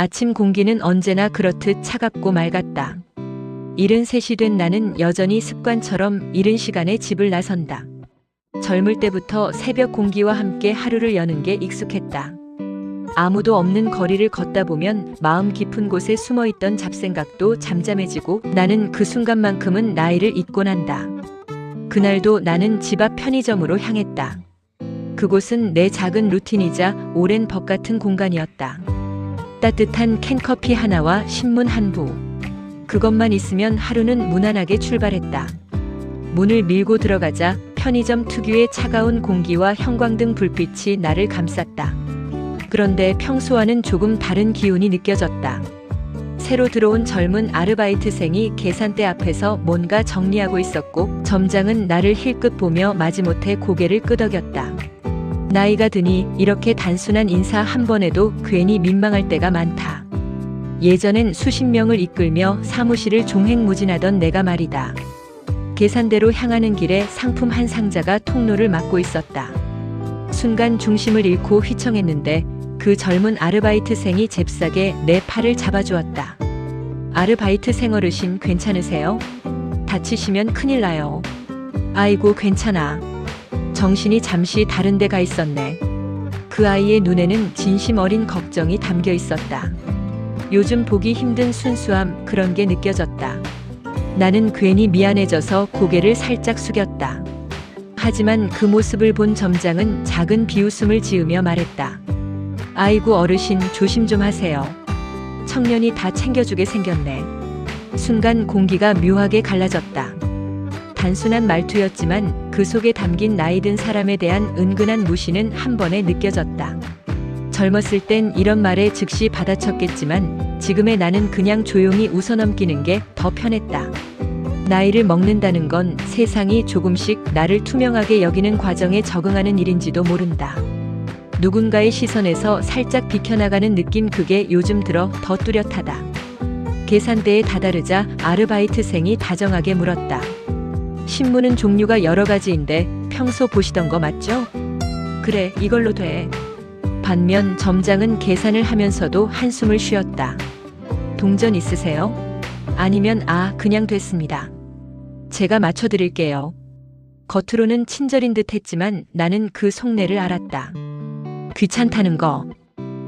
아침 공기는 언제나 그렇듯 차갑고 맑았다. 73이 된 나는 여전히 습관처럼 이른 시간에 집을 나선다. 젊을 때부터 새벽 공기와 함께 하루를 여는 게 익숙했다. 아무도 없는 거리를 걷다 보면 마음 깊은 곳에 숨어있던 잡생각도 잠잠해지고 나는 그 순간만큼은 나이를 잊곤 한다. 그날도 나는 집 앞 편의점으로 향했다. 그곳은 내 작은 루틴이자 오랜 법 같은 공간이었다. 따뜻한 캔커피 하나와 신문 한 부. 그것만 있으면 하루는 무난하게 출발했다. 문을 밀고 들어가자 편의점 특유의 차가운 공기와 형광등 불빛이 나를 감쌌다. 그런데 평소와는 조금 다른 기운이 느껴졌다. 새로 들어온 젊은 아르바이트생이 계산대 앞에서 뭔가 정리하고 있었고 점장은 나를 힐끗 보며 마지못해 고개를 끄덕였다. 나이가 드니 이렇게 단순한 인사 한 번에도 괜히 민망할 때가 많다. 예전엔 수십 명을 이끌며 사무실을 종횡무진하던 내가 말이다. 계산대로 향하는 길에 상품 한 상자가 통로를 막고 있었다. 순간 중심을 잃고 휘청했는데 그 젊은 아르바이트생이 잽싸게 내 팔을 잡아주었다. 아르바이트생 어르신 괜찮으세요? 다치시면 큰일 나요. 아이고 괜찮아. 정신이 잠시 다른 데 가 있었네. 그 아이의 눈에는 진심 어린 걱정이 담겨 있었다. 요즘 보기 힘든 순수함 그런 게 느껴졌다. 나는 괜히 미안해져서 고개를 살짝 숙였다. 하지만 그 모습을 본 점장은 작은 비웃음을 지으며 말했다. 아이고 어르신 조심 좀 하세요. 청년이 다 챙겨주게 생겼네. 순간 공기가 묘하게 갈라졌다. 단순한 말투였지만 그 속에 담긴 나이 든 사람에 대한 은근한 무시는 한 번에 느껴졌다. 젊었을 땐 이런 말에 즉시 받아쳤겠지만 지금의 나는 그냥 조용히 웃어넘기는 게 더 편했다. 나이를 먹는다는 건 세상이 조금씩 나를 투명하게 여기는 과정에 적응하는 일인지도 모른다. 누군가의 시선에서 살짝 비켜나가는 느낌 그게 요즘 들어 더 뚜렷하다. 계산대에 다다르자 아르바이트생이 다정하게 물었다. 신문은 종류가 여러 가지인데 평소 보시던 거 맞죠? 그래, 이걸로 돼. 반면 점장은 계산을 하면서도 한숨을 쉬었다. 동전 있으세요? 아니면 그냥 됐습니다. 제가 맞춰드릴게요. 겉으로는 친절인 듯 했지만 나는 그 속내를 알았다. 귀찮다는 거.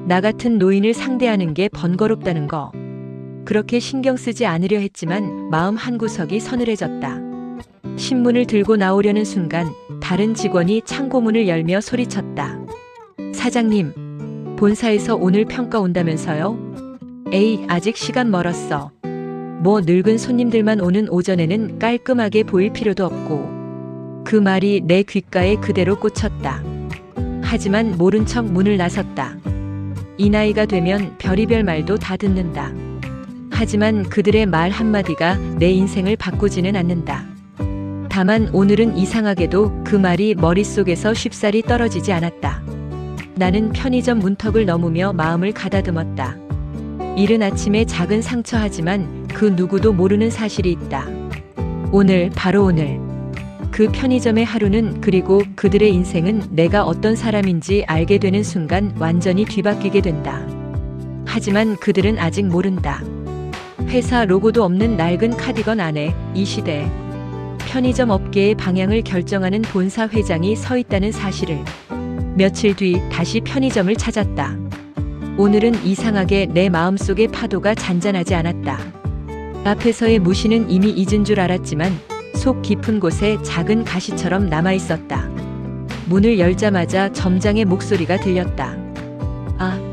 나 같은 노인을 상대하는 게 번거롭다는 거. 그렇게 신경 쓰지 않으려 했지만 마음 한구석이 서늘해졌다. 신문을 들고 나오려는 순간 다른 직원이 창고문을 열며 소리쳤다. 사장님, 본사에서 오늘 평가 온다면서요? 에이, 아직 시간 멀었어. 뭐 늙은 손님들만 오는 오전에는 깔끔하게 보일 필요도 없고. 그 말이 내 귓가에 그대로 꽂혔다. 하지만 모른 척 문을 나섰다. 이 나이가 되면 별의별 말도 다 듣는다. 하지만 그들의 말 한마디가 내 인생을 바꾸지는 않는다. 다만 오늘은 이상하게도 그 말이 머릿속에서 쉽사리 떨어지지 않았다. 나는 편의점 문턱을 넘으며 마음을 가다듬었다. 이른 아침에 작은 상처하지만 그 누구도 모르는 사실이 있다. 오늘, 바로 오늘. 그 편의점의 하루는 그리고 그들의 인생은 내가 어떤 사람인지 알게 되는 순간 완전히 뒤바뀌게 된다. 하지만 그들은 아직 모른다. 회사 로고도 없는 낡은 카디건 안에 이 시대 편의점 업계의 방향을 결정하는 본사 회장이 서 있다는 사실을. 며칠 뒤 다시 편의점을 찾았다. 오늘은 이상하게 내 마음속의 파도가 잔잔하지 않았다. 앞에서의 무시는 이미 잊은 줄 알았지만 속 깊은 곳에 작은 가시처럼 남아있었다. 문을 열자마자 점장의 목소리가 들렸다.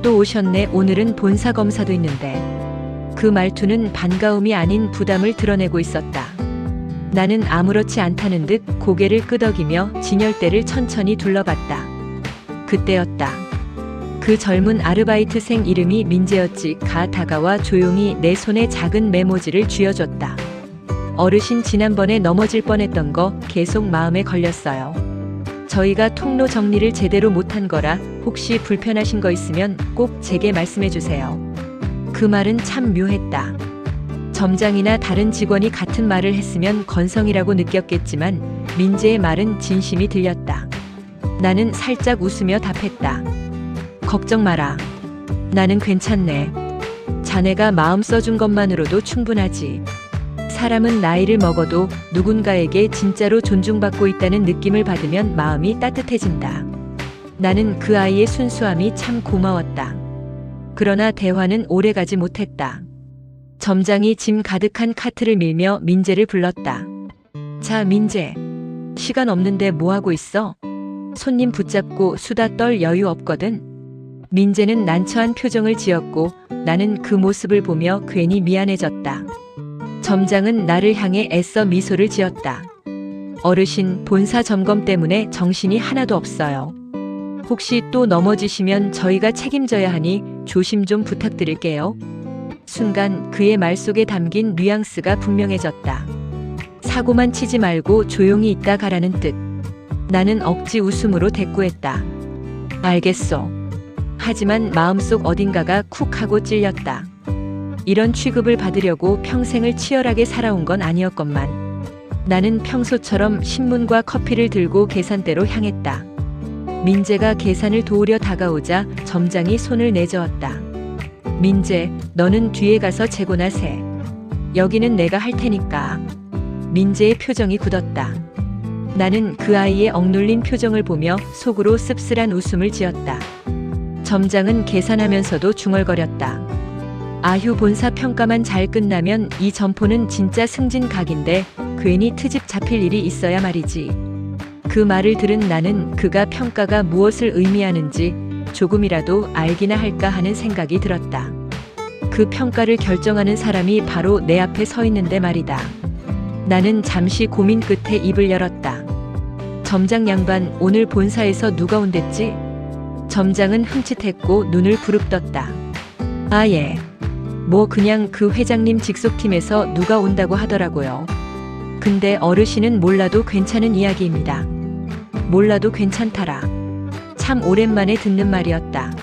또 오셨네. 오늘은 본사 검사도 있는데. 그 말투는 반가움이 아닌 부담을 드러내고 있었다. 나는 아무렇지 않다는 듯 고개를 끄덕이며 진열대를 천천히 둘러봤다. 그때였다. 그 젊은 아르바이트생 이름이 민재였지. 다가와 조용히 내 손에 작은 메모지를 쥐어줬다. 어르신 지난번에 넘어질 뻔했던 거 계속 마음에 걸렸어요. 저희가 통로 정리를 제대로 못한 거라 혹시 불편하신 거 있으면 꼭 제게 말씀해 주세요. 그 말은 참 묘했다. 점장이나 다른 직원이 같은 말을 했으면 건성이라고 느꼈겠지만 민재의 말은 진심이 들렸다. 나는 살짝 웃으며 답했다. 걱정 마라. 나는 괜찮네. 자네가 마음 써준 것만으로도 충분하지. 사람은 나이를 먹어도 누군가에게 진짜로 존중받고 있다는 느낌을 받으면 마음이 따뜻해진다. 나는 그 아이의 순수함이 참 고마웠다. 그러나 대화는 오래가지 못했다. 점장이 짐 가득한 카트를 밀며 민재를 불렀다. 자, 민재. 시간 없는데 뭐하고 있어? 손님 붙잡고 수다 떨 여유 없거든. 민재는 난처한 표정을 지었고 나는 그 모습을 보며 괜히 미안해졌다. 점장은 나를 향해 애써 미소를 지었다. 어르신, 본사 점검 때문에 정신이 하나도 없어요. 혹시 또 넘어지시면 저희가 책임져야 하니 조심 좀 부탁드릴게요. 순간 그의 말 속에 담긴 뉘앙스가 분명해졌다. 사고만 치지 말고 조용히 있다 가라는 뜻. 나는 억지 웃음으로 대꾸했다. 알겠어. 하지만 마음속 어딘가가 쿡 하고 찔렸다. 이런 취급을 받으려고 평생을 치열하게 살아온 건 아니었건만. 나는 평소처럼 신문과 커피를 들고 계산대로 향했다. 민재가 계산을 도우려 다가오자 점장이 손을 내저었다. 민재, 너는 뒤에 가서 재고나 세. 여기는 내가 할 테니까. 민재의 표정이 굳었다. 나는 그 아이의 억눌린 표정을 보며 속으로 씁쓸한 웃음을 지었다. 점장은 계산하면서도 중얼거렸다. 아휴, 본사 평가만 잘 끝나면 이 점포는 진짜 승진각인데 괜히 트집 잡힐 일이 있어야 말이지. 그 말을 들은 나는 그가 평가가 무엇을 의미하는지 조금이라도 알기나 할까 하는 생각이 들었다. 그 평가를 결정하는 사람이 바로 내 앞에 서 있는데 말이다. 나는 잠시 고민 끝에 입을 열었다. 점장 양반, 오늘 본사에서 누가 온댔지? 점장은 흠칫했고 눈을 부릅떴다. 아, 예. 뭐 그냥 그 회장님 직속팀에서 누가 온다고 하더라고요. 근데 어르신은 몰라도 괜찮은 이야기입니다. 몰라도 괜찮다라. 참 오랜만에 듣는 말이었다.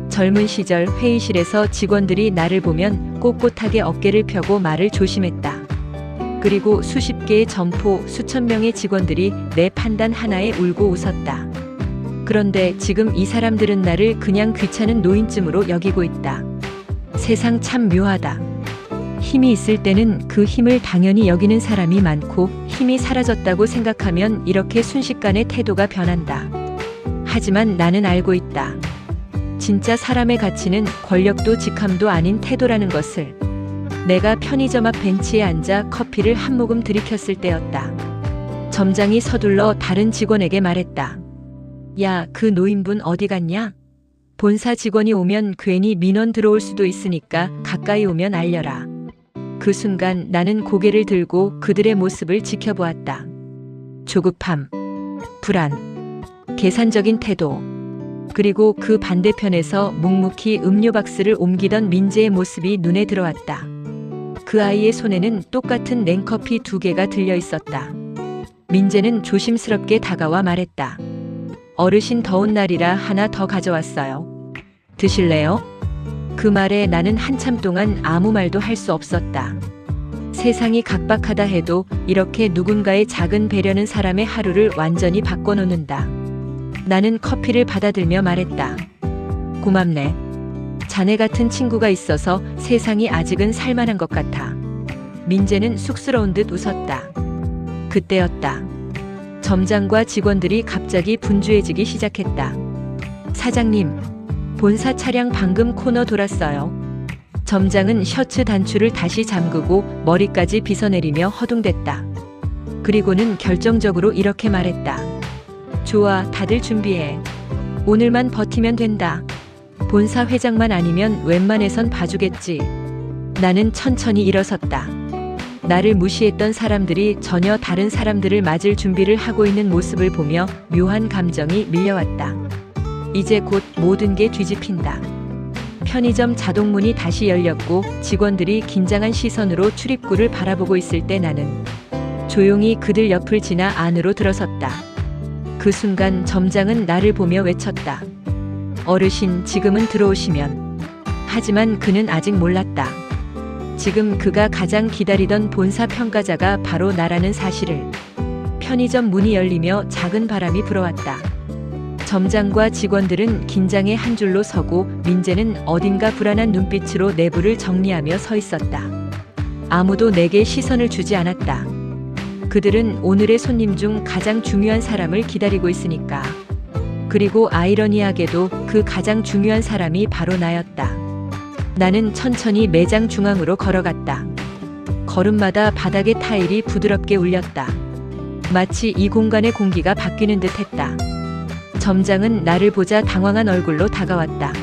젊은 시절 회의실에서 직원들이 나를 보면 꼿꼿하게 어깨를 펴고 말을 조심했다. 그리고 수십 개의 점포, 수천 명의 직원들이 내 판단 하나에 울고 웃었다. 그런데 지금 이 사람들은 나를 그냥 귀찮은 노인쯤으로 여기고 있다. 세상 참 묘하다. 힘이 있을 때는 그 힘을 당연히 여기는 사람이 많고 힘이 사라졌다고 생각하면 이렇게 순식간에 태도가 변한다. 하지만 나는 알고 있다. 진짜 사람의 가치는 권력도 직함도 아닌 태도라는 것을. 내가 편의점 앞 벤치에 앉아 커피를 한 모금 들이켰을 때였다. 점장이 서둘러 다른 직원에게 말했다. 야, 그 노인분 어디 갔냐? 본사 직원이 오면 괜히 민원 들어올 수도 있으니까 가까이 오면 알려라. 그 순간 나는 고개를 들고 그들의 모습을 지켜보았다. 조급함, 불안, 계산적인 태도, 그리고 그 반대편에서 묵묵히 음료 박스를 옮기던 민재의 모습이 눈에 들어왔다. 그 아이의 손에는 똑같은 냉커피 2개가 들려 있었다. 민재는 조심스럽게 다가와 말했다. 어르신 더운 날이라 하나 더 가져왔어요. 드실래요? 그 말에 나는 한참 동안 아무 말도 할 수 없었다. 세상이 각박하다 해도 이렇게 누군가의 작은 배려는 사람의 하루를 완전히 바꿔놓는다. 나는 커피를 받아들며 말했다. 고맙네. 자네 같은 친구가 있어서 세상이 아직은 살만한 것 같아. 민재는 쑥스러운 듯 웃었다. 그때였다. 점장과 직원들이 갑자기 분주해지기 시작했다. 사장님, 본사 차량 방금 코너 돌았어요. 점장은 셔츠 단추를 다시 잠그고 머리까지 빗어내리며 허둥댔다. 그리고는 결정적으로 이렇게 말했다. 좋아, 다들 준비해. 오늘만 버티면 된다. 본사 회장만 아니면 웬만해선 봐주겠지. 나는 천천히 일어섰다. 나를 무시했던 사람들이 전혀 다른 사람들을 맞을 준비를 하고 있는 모습을 보며 묘한 감정이 밀려왔다. 이제 곧 모든 게 뒤집힌다. 편의점 자동문이 다시 열렸고 직원들이 긴장한 시선으로 출입구를 바라보고 있을 때 나는 조용히 그들 옆을 지나 안으로 들어섰다. 그 순간 점장은 나를 보며 외쳤다. 어르신, 지금은 들어오시면. 하지만 그는 아직 몰랐다. 지금 그가 가장 기다리던 본사 평가자가 바로 나라는 사실을. 편의점 문이 열리며 작은 바람이 불어왔다. 점장과 직원들은 긴장의 한 줄로 서고 민재는 어딘가 불안한 눈빛으로 내부를 정리하며 서 있었다. 아무도 내게 시선을 주지 않았다. 그들은 오늘의 손님 중 가장 중요한 사람을 기다리고 있으니까. 그리고 아이러니하게도 그 가장 중요한 사람이 바로 나였다. 나는 천천히 매장 중앙으로 걸어갔다. 걸음마다 바닥의 타일이 부드럽게 울렸다. 마치 이 공간의 공기가 바뀌는 듯 했다. 점장은 나를 보자 당황한 얼굴로 다가왔다.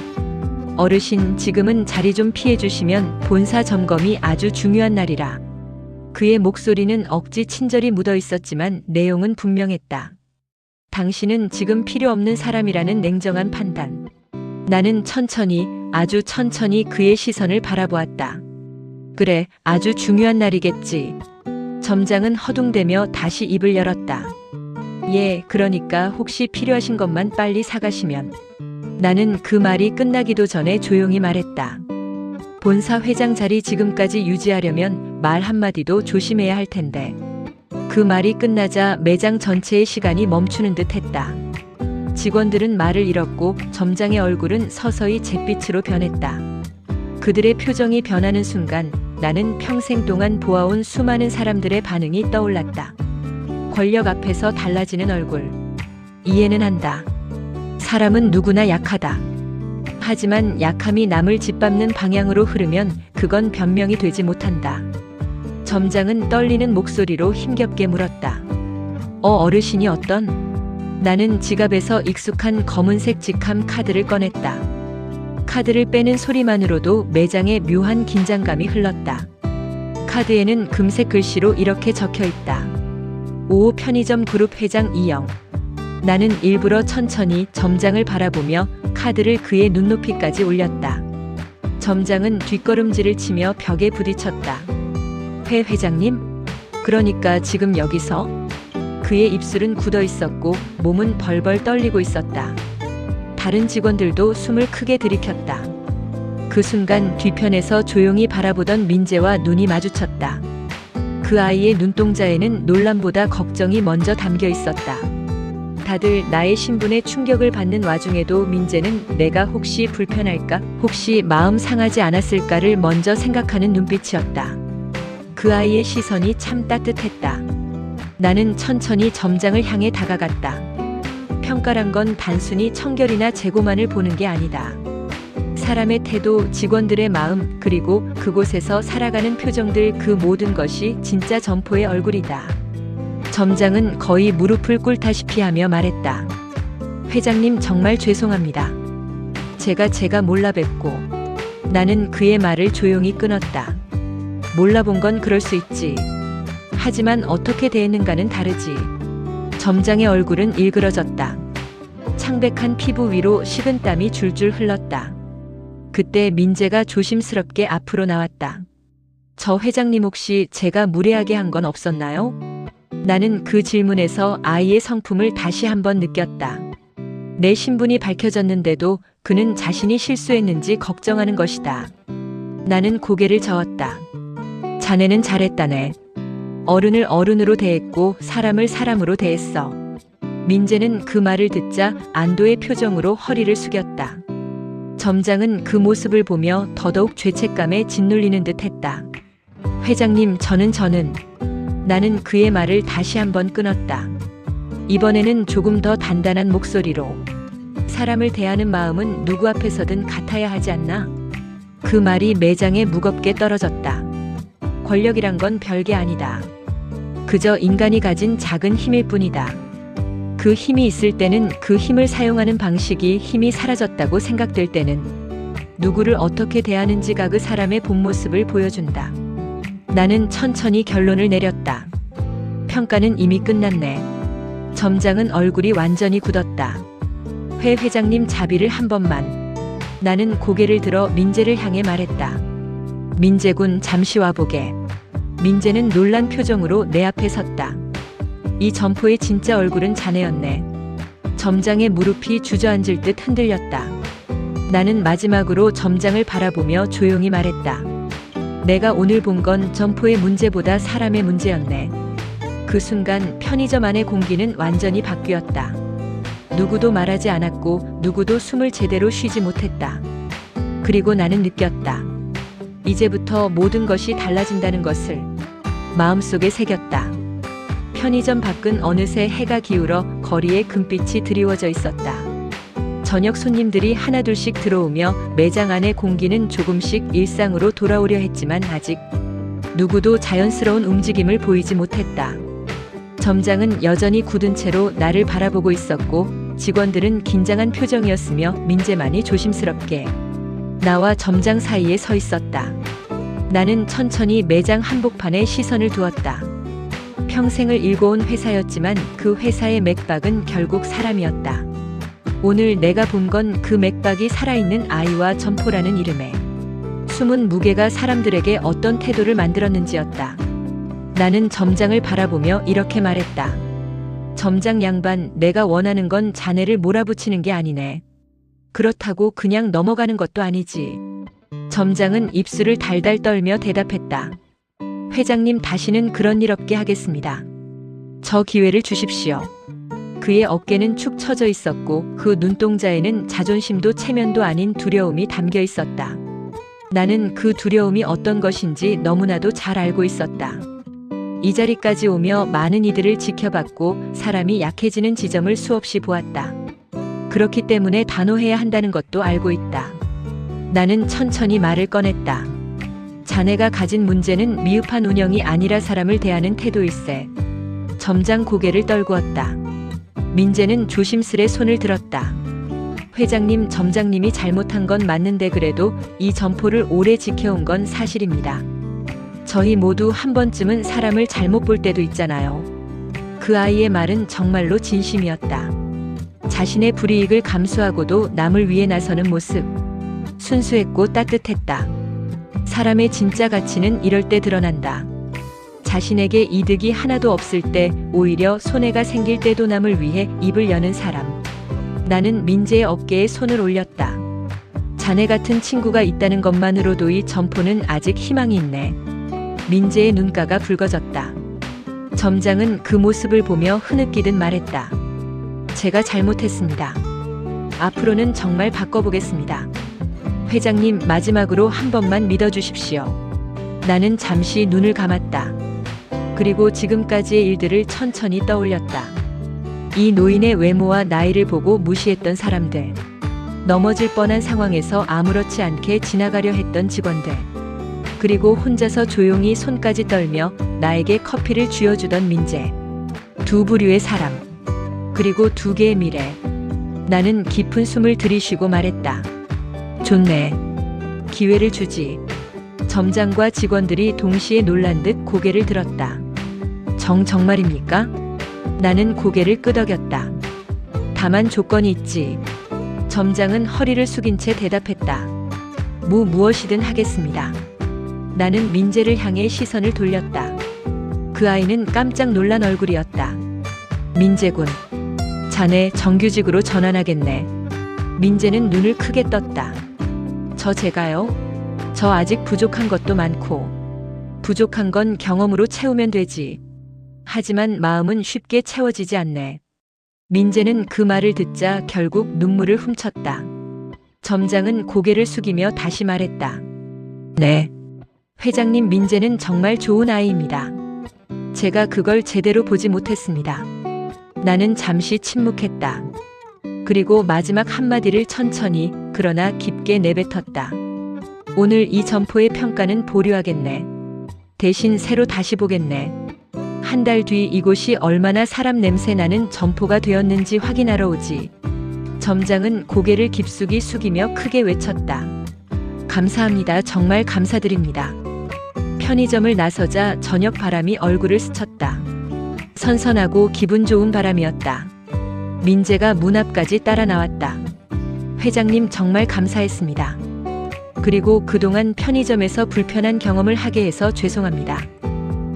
어르신, 지금은 자리 좀 피해주시면 본사 점검이 아주 중요한 날이라. 그의 목소리는 억지 친절이 묻어 있었지만 내용은 분명했다. 당신은 지금 필요 없는 사람이라는 냉정한 판단. 나는 천천히, 아주 천천히 그의 시선을 바라보았다. 그래, 아주 중요한 날이겠지. 점장은 허둥대며 다시 입을 열었다. 예, 그러니까 혹시 필요하신 것만 빨리 사가시면. 나는 그 말이 끝나기도 전에 조용히 말했다. 본사 회장 자리 지금까지 유지하려면 말 한마디도 조심해야 할 텐데. 그 말이 끝나자 매장 전체의 시간이 멈추는 듯 했다. 직원들은 말을 잃었고 점장의 얼굴은 서서히 잿빛으로 변했다. 그들의 표정이 변하는 순간 나는 평생 동안 보아온 수많은 사람들의 반응이 떠올랐다. 권력 앞에서 달라지는 얼굴. 이해는 한다. 사람은 누구나 약하다. 하지만 약함이 남을 짓밟는 방향으로 흐르면 그건 변명이 되지 못한다. 점장은 떨리는 목소리로 힘겹게 물었다. 어르신이 어떤? 나는 지갑에서 익숙한 검은색 직함 카드를 꺼냈다. 카드를 빼는 소리만으로도 매장에 묘한 긴장감이 흘렀다. 카드에는 금색 글씨로 이렇게 적혀 있다. 5호 편의점 그룹 회장 이영. 나는 일부러 천천히 점장을 바라보며 카드를 그의 눈높이까지 올렸다. 점장은 뒷걸음질을 치며 벽에 부딪혔다. 회 회장님? 그러니까 지금 여기서? 그의 입술은 굳어 있었고 몸은 벌벌 떨리고 있었다. 다른 직원들도 숨을 크게 들이켰다. 그 순간 뒤편에서 조용히 바라보던 민재와 눈이 마주쳤다. 그 아이의 눈동자에는 놀람보다 걱정이 먼저 담겨 있었다. 다들 나의 신분에 충격을 받는 와중에도 민재는 내가 혹시 불편할까, 혹시 마음 상하지 않았을까를 먼저 생각하는 눈빛이었다. 그 아이의 시선이 참 따뜻했다. 나는 천천히 점장을 향해 다가갔다. 평가란 건 단순히 청결이나 재고만을 보는 게 아니다. 사람의 태도, 직원들의 마음, 그리고 그곳에서 살아가는 표정들, 그 모든 것이 진짜 점포의 얼굴이다. 점장은 거의 무릎을 꿇다시피 하며 말했다. 회장님, 정말 죄송합니다. 제가 몰라 뵙고. 나는 그의 말을 조용히 끊었다. 몰라본 건 그럴 수 있지. 하지만 어떻게 대했는가는 다르지. 점장의 얼굴은 일그러졌다. 창백한 피부 위로 식은 땀이 줄줄 흘렀다. 그때 민재가 조심스럽게 앞으로 나왔다. 저 회장님, 혹시 제가 무례하게 한 건 없었나요? 나는 그 질문에서 아이의 성품을 다시 한번 느꼈다. 내 신분이 밝혀졌는데도 그는 자신이 실수했는지 걱정하는 것이다. 나는 고개를 저었다. 자네는 잘했다네. 어른을 어른으로 대했고 사람을 사람으로 대했어. 민재는 그 말을 듣자 안도의 표정으로 허리를 숙였다. 점장은 그 모습을 보며 더더욱 죄책감에 짓눌리는 듯 했다. 회장님, 저는 나는 그의 말을 다시 한번 끊었다. 이번에는 조금 더 단단한 목소리로. 사람을 대하는 마음은 누구 앞에서든 같아야 하지 않나? 그 말이 매장에 무겁게 떨어졌다. 권력이란 건 별게 아니다. 그저 인간이 가진 작은 힘일 뿐이다. 그 힘이 있을 때는 그 힘을 사용하는 방식이 힘이 사라졌다고 생각될 때는 누구를 어떻게 대하는지가 그 사람의 본 모습을 보여준다. 나는 천천히 결론을 내렸다. 평가는 이미 끝났네. 점장은 얼굴이 완전히 굳었다. 회 회장님, 자비를 한 번만. 나는 고개를 들어 민재를 향해 말했다. 민재군, 잠시 와보게. 민재는 놀란 표정으로 내 앞에 섰다. 이 점포의 진짜 얼굴은 자네였네. 점장의 무릎이 주저앉을 듯 흔들렸다. 나는 마지막으로 점장을 바라보며 조용히 말했다. 내가 오늘 본 건 점포의 문제보다 사람의 문제였네. 그 순간 편의점 안의 공기는 완전히 바뀌었다. 누구도 말하지 않았고 누구도 숨을 제대로 쉬지 못했다. 그리고 나는 느꼈다. 이제부터 모든 것이 달라진다는 것을 마음속에 새겼다. 편의점 밖은 어느새 해가 기울어 거리에 금빛이 드리워져 있었다. 저녁 손님들이 하나둘씩 들어오며 매장 안의 공기는 조금씩 일상으로 돌아오려 했지만 아직 누구도 자연스러운 움직임을 보이지 못했다. 점장은 여전히 굳은 채로 나를 바라보고 있었고 직원들은 긴장한 표정이었으며 민재만이 조심스럽게 나와 점장 사이에 서 있었다. 나는 천천히 매장 한복판에 시선을 두었다. 평생을 일궈온 회사였지만 그 회사의 맥박은 결국 사람이었다. 오늘 내가 본 건 그 맥박이 살아있는 아이와 점포라는 이름에 숨은 무게가 사람들에게 어떤 태도를 만들었는지였다. 나는 점장을 바라보며 이렇게 말했다. 점장 양반, 내가 원하는 건 자네를 몰아붙이는 게 아니네. 그렇다고 그냥 넘어가는 것도 아니지. 점장은 입술을 달달 떨며 대답했다. 회장님, 다시는 그런 일 없게 하겠습니다. 저 기회를 주십시오. 그의 어깨는 축 처져 있었고 그 눈동자에는 자존심도 체면도 아닌 두려움이 담겨 있었다. 나는 그 두려움이 어떤 것인지 너무나도 잘 알고 있었다. 이 자리까지 오며 많은 이들을 지켜봤고 사람이 약해지는 지점을 수없이 보았다. 그렇기 때문에 단호해야 한다는 것도 알고 있다. 나는 천천히 말을 꺼냈다. 자네가 가진 문제는 미흡한 운영이 아니라 사람을 대하는 태도일세. 점장 고개를 떨구었다. 민재는 조심스레 손을 들었다. 회장님, 점장님이 잘못한 건 맞는데 그래도 이 점포를 오래 지켜온 건 사실입니다. 저희 모두 한 번쯤은 사람을 잘못 볼 때도 있잖아요. 그 아이의 말은 정말로 진심이었다. 자신의 불이익을 감수하고도 남을 위해 나서는 모습. 순수했고 따뜻했다. 사람의 진짜 가치는 이럴 때 드러난다. 자신에게 이득이 하나도 없을 때, 오히려 손해가 생길 때도 남을 위해 입을 여는 사람. 나는 민재의 어깨에 손을 올렸다. 자네 같은 친구가 있다는 것만으로도 이 점포는 아직 희망이 있네. 민재의 눈가가 붉어졌다. 점장은 그 모습을 보며 흐느끼듯 말했다. 제가 잘못했습니다. 앞으로는 정말 바꿔보겠습니다. 회장님, 마지막으로 한 번만 믿어주십시오. 나는 잠시 눈을 감았다. 그리고 지금까지의 일들을 천천히 떠올렸다. 이 노인의 외모와 나이를 보고 무시했던 사람들, 넘어질 뻔한 상황에서 아무렇지 않게 지나가려 했던 직원들, 그리고 혼자서 조용히 손까지 떨며 나에게 커피를 쥐어주던 민재. 두 부류의 사람, 그리고 두 개의 미래. 나는 깊은 숨을 들이쉬고 말했다. 좋네. 기회를 주지. 점장과 직원들이 동시에 놀란 듯 고개를 들었다. 정말입니까? 나는 고개를 끄덕였다. 다만 조건이 있지. 점장은 허리를 숙인 채 대답했다. 무엇이든 하겠습니다. 나는 민재를 향해 시선을 돌렸다. 그 아이는 깜짝 놀란 얼굴이었다. 민재군, 자네 정규직으로 전환하겠네. 민재는 눈을 크게 떴다. 제가요? 저 아직 부족한 것도 많고. 부족한 건 경험으로 채우면 되지. 하지만 마음은 쉽게 채워지지 않네. 민재는 그 말을 듣자 결국 눈물을 훔쳤다. 점장은 고개를 숙이며 다시 말했다. 네. 회장님, 민재는 정말 좋은 아이입니다. 제가 그걸 제대로 보지 못했습니다. 나는 잠시 침묵했다. 그리고 마지막 한마디를 천천히 그러나 깊게 내뱉었다. 오늘 이 점포의 평가는 보류하겠네. 대신 새로 다시 보겠네. 한 달 뒤 이곳이 얼마나 사람 냄새 나는 점포가 되었는지 확인하러 오지. 점장은 고개를 깊숙이 숙이며 크게 외쳤다. 감사합니다. 정말 감사드립니다. 편의점을 나서자 저녁 바람이 얼굴을 스쳤다. 선선하고 기분 좋은 바람이었다. 민재가 문 앞까지 따라 나왔다. 회장님, 정말 감사했습니다. 그리고 그동안 편의점에서 불편한 경험을 하게 해서 죄송합니다.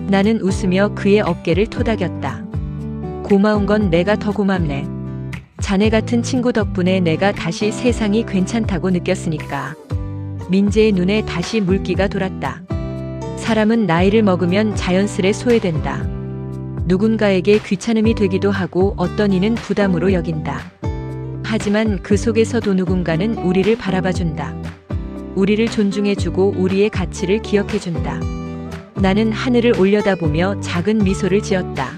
나는 웃으며 그의 어깨를 토닥였다. 고마운 건 내가 더 고맙네. 자네 같은 친구 덕분에 내가 다시 세상이 괜찮다고 느꼈으니까. 민재의 눈에 다시 물기가 돌았다. 사람은 나이를 먹으면 자연스레 소외된다. 누군가에게 귀찮음이 되기도 하고 어떤 이는 부담으로 여긴다. 하지만 그 속에서도 누군가는 우리를 바라봐준다. 우리를 존중해주고 우리의 가치를 기억해준다. 나는 하늘을 올려다보며 작은 미소를 지었다.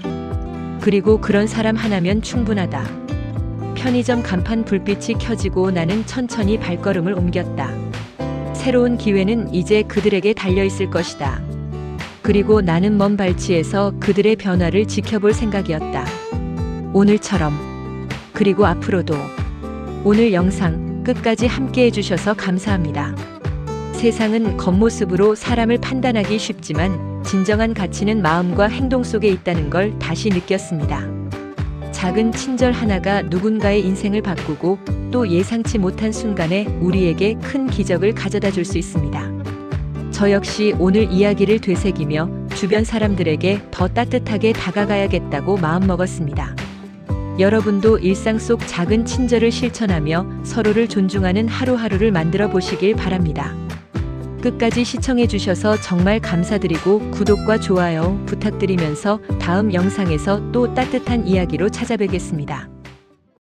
그리고 그런 사람 하나면 충분하다. 편의점 간판 불빛이 켜지고 나는 천천히 발걸음을 옮겼다. 새로운 기회는 이제 그들에게 달려있을 것이다. 그리고 나는 먼 발치에서 그들의 변화를 지켜볼 생각이었다. 오늘처럼, 그리고 앞으로도. 오늘 영상 끝까지 함께 해주셔서 감사합니다. 세상은 겉모습으로 사람을 판단하기 쉽지만 진정한 가치는 마음과 행동 속에 있다는 걸 다시 느꼈습니다. 작은 친절 하나가 누군가의 인생을 바꾸고 또 예상치 못한 순간에 우리에게 큰 기적을 가져다 줄 수 있습니다. 저 역시 오늘 이야기를 되새기며 주변 사람들에게 더 따뜻하게 다가가야겠다고 마음먹었습니다. 여러분도 일상 속 작은 친절을 실천하며 서로를 존중하는 하루하루를 만들어 보시길 바랍니다. 끝까지 시청해 주셔서 정말 감사드리고 구독과 좋아요 부탁드리면서 다음 영상에서 또 따뜻한 이야기로 찾아뵙겠습니다.